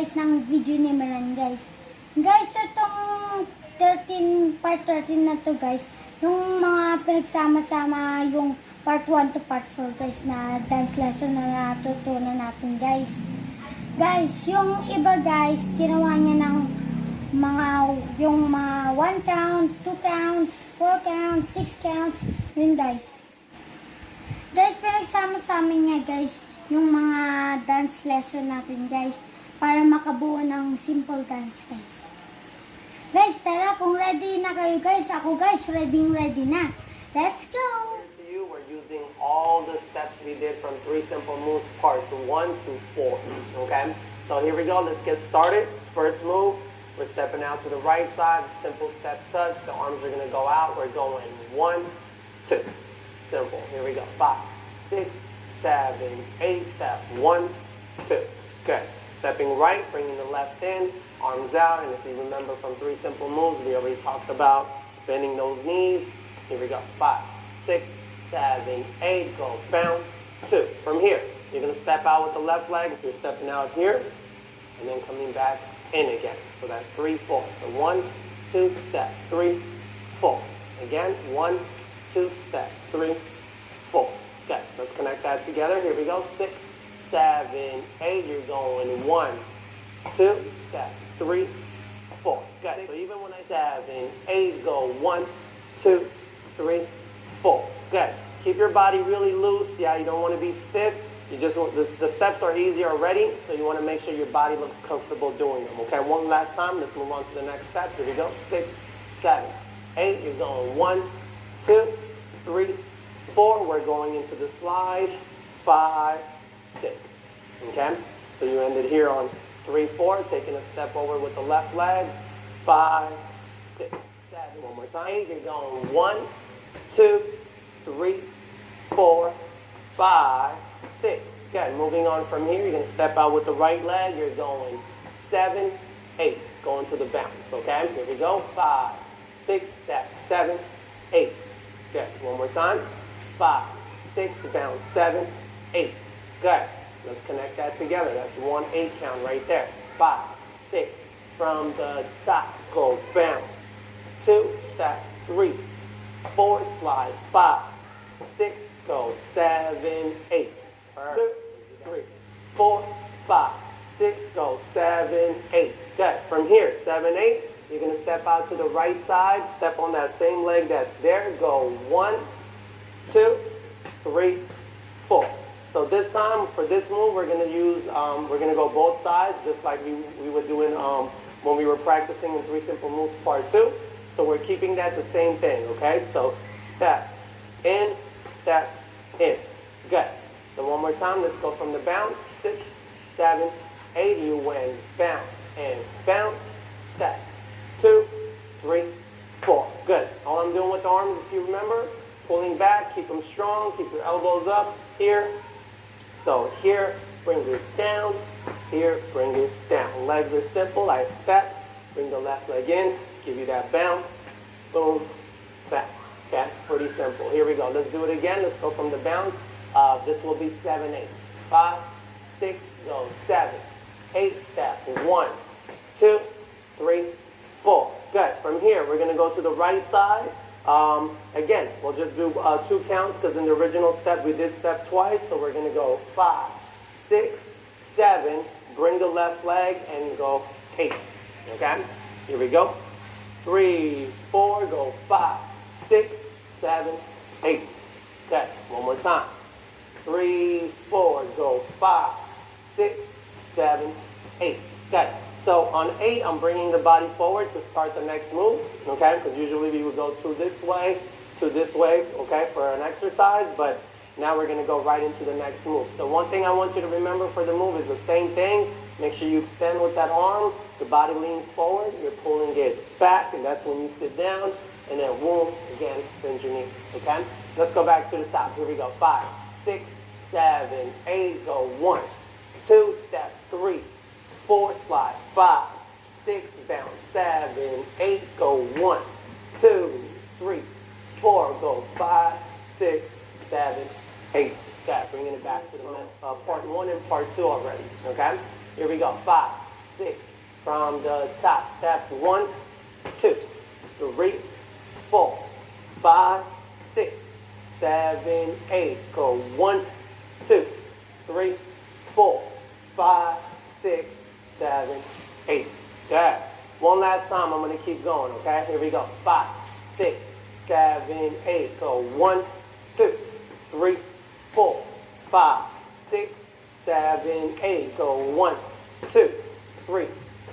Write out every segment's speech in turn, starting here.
guys ng video ni Maran guys. Guys, itong part 13 na to guys, yung mga pinagsama-sama yung part 1 to part 4 guys na dance lesson na natutunan natin guys. Guys, yung iba guys, ginawa niya ng yung mga 1 count, 2 counts, 4 counts, 6 counts, yun guys. Guys, pinagsama-sama niya guys yung mga dance lesson natin guys para makabuo ng simple dance guys. Guys, tara, kung ready na kayo guys, ako guys, ready na. Let's go! We're using all the steps we did from 3 simple moves parts 1 to 4. Okay? So here we go, let's get started. First move, we're stepping out to the right side, simple step touch, the arms are going to go out, we're going 1, 2. Simple, here we go, 5, 6, 7, 8, step, 1, 2. Good. Stepping right, bringing the left in, arms out, and if you remember from 3 simple moves, we already talked about bending those knees. Here we go, 5, 6, 7, 8, go, bounce, 2. From here, you're going to step out with the left leg. If you're stepping out here, and then coming back in again. So that's 3, 4. So 1, 2, step, 3, 4. Again, 1, 2, step, 3, 4. Okay, let's connect that together. Here we go, 6, 7, 8. You're going 1, 2, step, 3, 4. Good. So even when I 7, 8, go 1, 2, 3, 4. Good. Keep your body really loose. Yeah, you don't want to be stiff. You just want the steps are easy already, so you want to make sure your body looks comfortable doing them. Okay, one last time. Let's move on to the next step. Here we go. 6, 7, 8. You're going 1, 2, 3, 4. We're going into the slide. 5, 6. Okay, so you ended here on 3, 4. Taking a step over with the left leg. 5, 6, 7. One more time. You're going 1, 2, 3, 4, 5, 6. Good. Moving on from here, you're going to step out with the right leg. You're going 7, 8. Going to the bounce. Okay? Here we go. 5, 6, step. 7, 8. Good. One more time. 5, 6, bounce. 7, 8. Good. Let's connect that together. That's 1 8 count right there. 5, 6. From the top, go bounce. 2, step. 3, 4, slide. 5, 6, go. 7, 8. 2, 3, 4, 5, 6, go. 7, 8. Good. From here, 7, 8. You're going to step out to the right side. Step on that same leg that's there. Go 1, 2, 3, 4. So this time, for this move, we're going to use, we're going to go both sides, just like we were doing when we were practicing in 3 simple moves part 2. So we're keeping that the same thing, okay? So step in, step in. Good. So one more time, let's go from the bounce. 6, 7, 8. You went bounce and bounce. Step. 2, 3, 4. Good. All I'm doing with the arms, if you remember, pulling back, keep them strong, keep your elbows up here. So here, bring this down. Here, bring it down. Legs are simple. I step, bring the left leg in, give you that bounce. Boom, back. Okay, pretty simple. Here we go. Let's do it again. Let's go from the bounce. This will be 7, 8. 5, 6, go. 7, 8, step. 1, 2, 3, 4. Good. From here, we're going to go to the right side. Again, we'll just do 2 counts because in the original step we did step twice. So we're going to go 5, 6, 7. Bring the left leg and go 8. Okay? Here we go. 3, 4, go 5, 6, 7, 8. Okay, one more time. 3, 4, go 5, 6, 7, 8. Okay, so on 8, I'm bringing the body forward to start the next move, okay? Because usually we would go to this way, okay, for an exercise, but now we're going to go right into the next move. So one thing I want you to remember for the move is the same thing. Make sure you extend with that arm, the body leans forward, you're pulling it back, and that's when you sit down, and then boom, again, bend your knees, okay? Let's go back to the top. Here we go. 5, 6, 7, 8, go 1, 2, step, 3, 4, slide, 5, 6, bounce, 7, 8, go 1, 2, 3, 4, go 5, 6, 7, 8. Okay, bringing it back to the part 1 and part 2 already, okay? Here we go. 5, 6. From the top, step 1, 2, 3, 4, 5, 6, 7, 8. Go 1, 2, 3, 4, 5, 6, 7, 8. Good. One last time, I'm going to keep going, okay? Here we go. 5, 6, 7, 8. Go 1, 2, 3, 4, 5, 6, 7, 8. Go 1, 2, 3,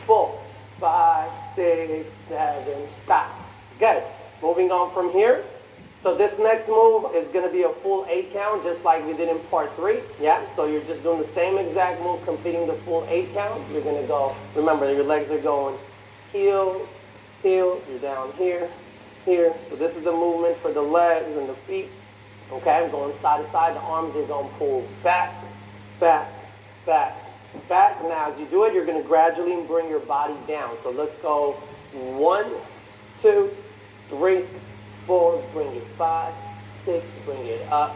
4, 5, 6, 7. Stop. Good. Moving on from here. So this next move is going to be a full 8 count, just like we did in part 3. Yeah, so you're just doing the same exact move, completing the full 8 count. You're going to go, remember, your legs are going heel, heel, you're down here, here. So this is the movement for the legs and the feet. Okay, I'm going side to side. The arms are going to pull back, back, back, back. Now, as you do it, you're going to gradually bring your body down. So let's go 1, 2, 3, 4, bring it 5, 6, bring it up,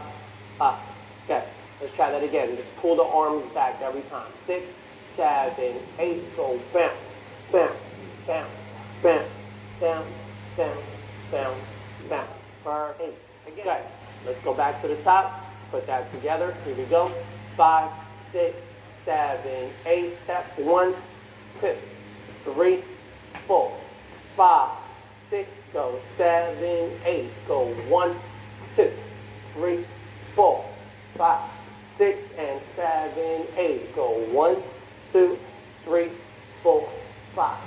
up. Okay, let's try that again. Just pull the arms back every time. 6, 7, 8, go bounce, bounce, bounce, bounce, bounce, bounce, bounce, bounce. Perfect. Again. Okay, let's go back to the top. Put that together. Here we go. 5, 6, 7, 8. Step 1, 2, 3, 4, 5, 6. Go 7, 8. Go 1, 2, 3, 4, 5, 6, and 7, 8. Go 1, 2, 3, 4, 5,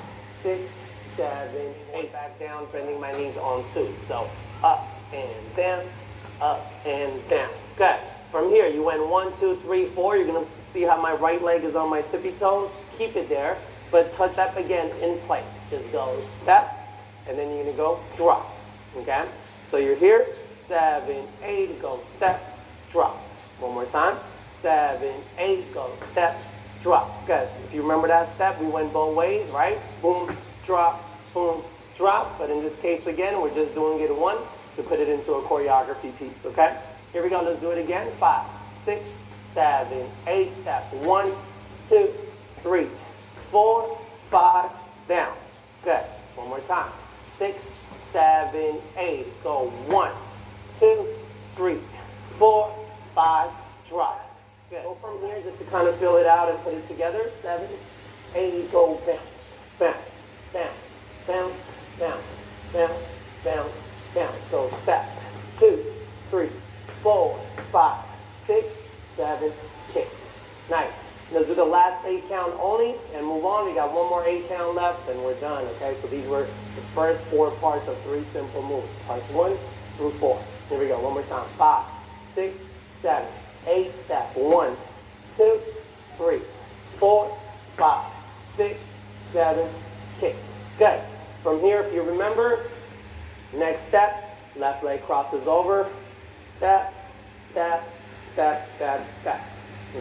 6, 7, 8. Back down, bending my knees on 2. So up and down, up and down. Good. From here, you went 1, 2, 3, 4. You're going to see how my right leg is on my tippy toes. Keep it there, but touch up again in place. Just go step. And then you're going to go drop, okay? So you're here, 7, 8, go step, drop. One more time, 7, 8, go step, drop. Good. If you remember that step, we went both ways, right? Boom, drop, but in this case, again, we're just doing it once to put it into a choreography piece, okay? Here we go, let's do it again. 5, 6, 7, 8, step, 1, 2, 3, 4, 5, down. Good. One more time. 6, 7, 8. Go 1, 2, 3, 4, 5, drop. Good. Go from here just to kind of fill it out and put it together. 7, 8, go bounce, bounce, bounce, bounce, bounce, bounce, bounce, bounce. Go step, 2, 3, 4, 5, 6, 7, kick. Nice. Let's do the last 8 count only and move on. We got one more 8 count left and we're done, okay? So these were the first 4 parts of 3 simple moves. Parts 1 through 4. Here we go, one more time. 5, 6, 7, 8, step. 1, 2, 3, 4, 5, 6, 7, kick. Good. From here, if you remember, next step, left leg crosses over. Step, step, step, step, step.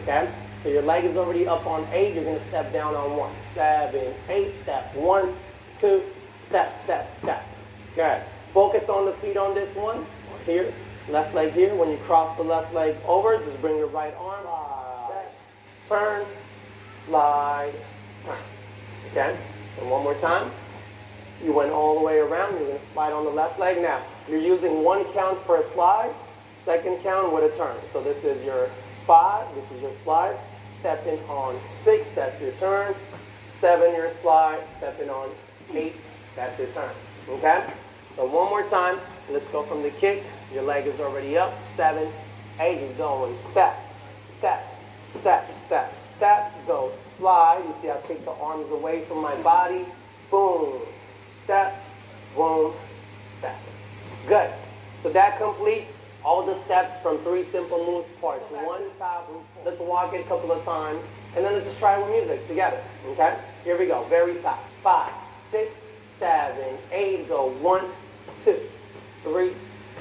Okay? So your leg is already up on 8. You're going to step down on 1. 7, 8, step. 1, 2, step, step, step. Good. Focus on the feet on this one. Here, left leg here. When you cross the left leg over, just bring your right arm. Slide, turn, slide, turn. Okay? And one more time. You went all the way around. You're going to slide on the left leg. Now, you're using 1 count for a slide. 2nd count with a turn. So this is your 5. This is your slide. Step in on 6, that's your turn. 7, your slide. Step in on 8, that's your turn. Okay? So one more time. Let's go from the kick. Your leg is already up. 7, 8, you're going step, step, step, step, step. Go slide. You see I take the arms away from my body. Boom, step, boom, step. Good. So that completes all the steps from 3 simple moves parts. 1, 5, let's walk it a couple of times, and then let's just try with music together, okay? Here we go, very fast. 5, 6, 7, 8, go 1, 2, 3,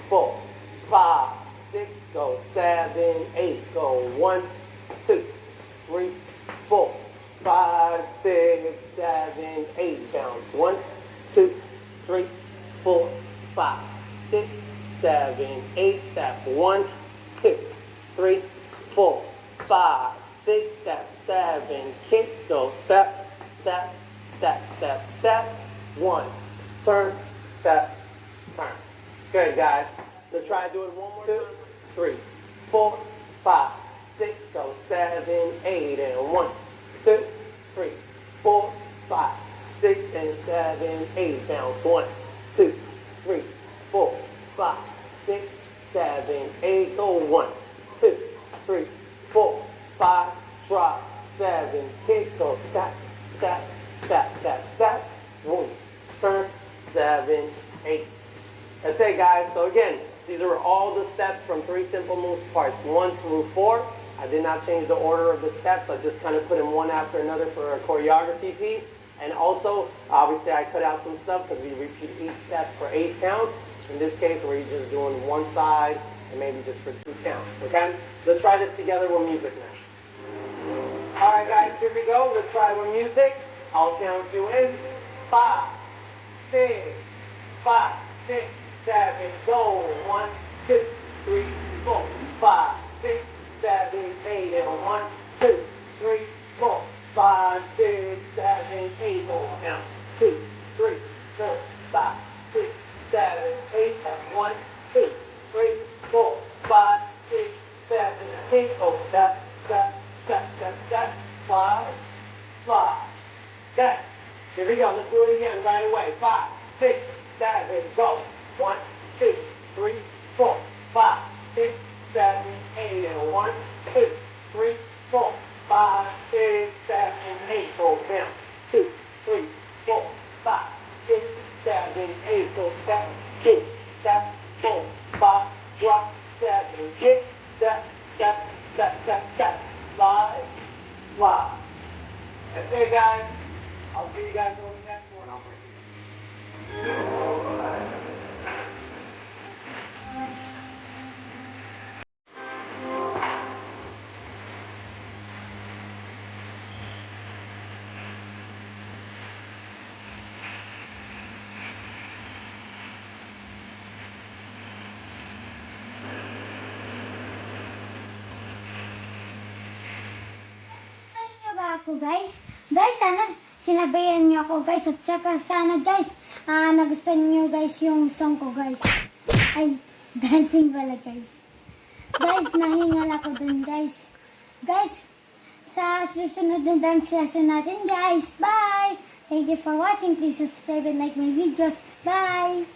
4, 5, 6, go 7, 8, go 1, 2, 3, 4, 5, 6, 7, 8, bounce. 1, 2, 3, 4, 5, 6, 7, 8, step. 1, 2, 3, 4, 5, 6, step. 7, kick, go step, step, step. 1, turn, step, turn. Good, guys. Let's try to do it one more time. 2, 3, 4, 5, 6, go 7, 8, and 1, 2, 3, 4, 5, 6, and 7, 8. Bounce 1, 2, 3, 4, 5, 6, 7, 8. Go 1, 2, 3, 4, 5, drop, 7, kick, go step, step, step, step, step, boom, turn, 7, 8. That's it, guys. So again, these are all the steps from 3 Simple Moves parts 1 through 4. I did not change the order of the steps. I just kind of put them one after another for a choreography piece. And also, obviously, I cut out some stuff because we repeat each step for 8 counts. In this case, we're just doing one side and maybe just for 2 counts. Okay? Let's try this together with music now. All right, guys, here we go. Let's try with music. I'll count you in. 5, 6, 5, 6, 7, go. 1, 2, 3, 4, 5, 6, 7, 8, and 1, 2, 3, 4, 5, 6, 7, 8, go down. 2, 3, 4, 5, 6, 7, 8, and 1, 2, 3, 4, 5, 6, 7, 8, go step, step, step, step, step, slide, slide. Okay, here we go. Let's do it again right away. 5, 6, 7, go. 1, 2, 3, 4, 5, 6, 7, 8, and 1, 2, 3, 4, 5, 6, 7, 8, go down. 2, 3, 4, 5, 6, 7, 8, go step, kick, step, 4, 5, drop, 7, kick, step, step, step, step, step, slide, slide. That's it, guys. I'll see you guys on the next one. Ba ako guys? Guys, sana sinabayan niyo ako guys at saka sana guys nagustuhan niyo guys yung song ko guys. Ay, dancing pala guys. Guys, nahingal ako dun guys. Guys, sa susunod na dance lesson natin guys. Bye! Thank you for watching. Please subscribe and like my videos. Bye!